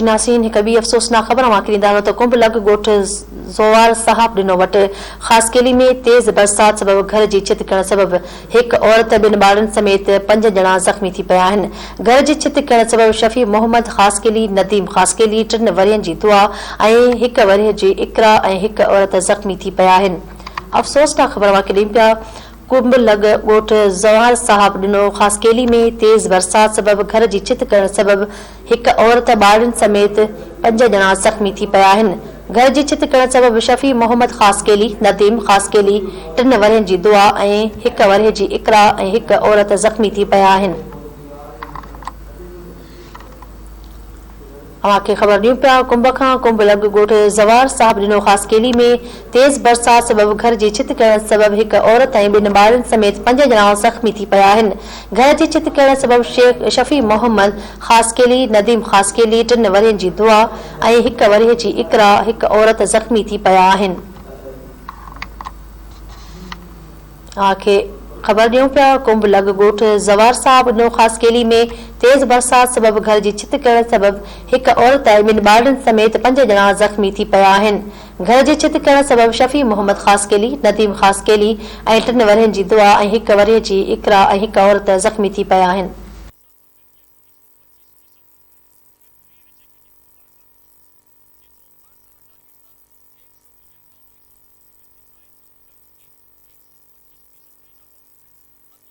जी नासीन हिक ॿी अफ़सोसनाक ख़बर अवांखे ॾींदा त कुंभ लग ॻोठ ज़ोवार साहब ॾिनो वटि ख़ासकेली में तेज़ बरसात सबब घर जी छित किरण सबब हिक औरत ॿिनि ॿारनि समेत 5 ॼणा ज़ख़्मी थी पिया आहिनि। घर जी छित किरण सबब शफ़ी मोहम्मद ख़ासकेली, नदीम ख़ासकेली 3 वरियनि जी दुआ ऐं 1 वरिय जी इकरा ऐं 1 औरत ज़ख़्मी थी पिया आहिनि। अफ़सोसनाक ख़बर अवांखे ॾियूं पिया कुंभ लग ॻोठ ज़वार साहब ॾिनो ख़ासकेली में तेज़ बरसात सबब घर जी छित किरण सबब हिक औरत ॿारनि समेत 5 ॼणा ज़ख़्मी थी पिया आहिनि। घर जी छित किरण सबब शफ़ी मोहम्मद ख़ासकेली, नदीम ख़ासकेली 3 वरियनि जी दुआ ऐं 1 वरिय जी इकरा ऐं 1 औरत ज़ख़्मी थी पिया आहिनि। अवांखे ख़बर ॾियूं पिया कुंभ खां कुंभ लग ॻोठ ज़वार साहब ॾिनो ख़ासकेली में तेज़ बरसात सबब घर जी छित किरण सबब हिक औरत ऐं 2 ॿारनि समेत 5 ॼणा ज़ख़्मी थी पिया आहिनि। घर जी छित किरण सबब शफ़ी मोहम्मद ख़ासकेली, नदीम ख़ासकेली 3 वरियनि जी दुआ ऐं 1 वरिय जी इकरा 1 औरत ज़ख़्मी थी पिया आहिनि। अवांखे ख़बर ॾियूं पिया कुंभ लग ॻोठ ज़वार साहब ॾिनो ख़ासकेली में तेज़ बरसात सबब घर जी छित किरण सबब हिक औरत ऐं 2 ॿारनि समेत 5 ॼणा ज़ख़्मी थी पिया आहिनि। घर जी छित किरण सबब शफ़ी मोहम्मद ख़ासकेली, नदीम ख़ासकेली ऐं 3 वरियनि जी दुआ ऐं 1 वरिय जी इकरा ऐं 1 औरत ज़ख़्मी थी पिया आहिनि।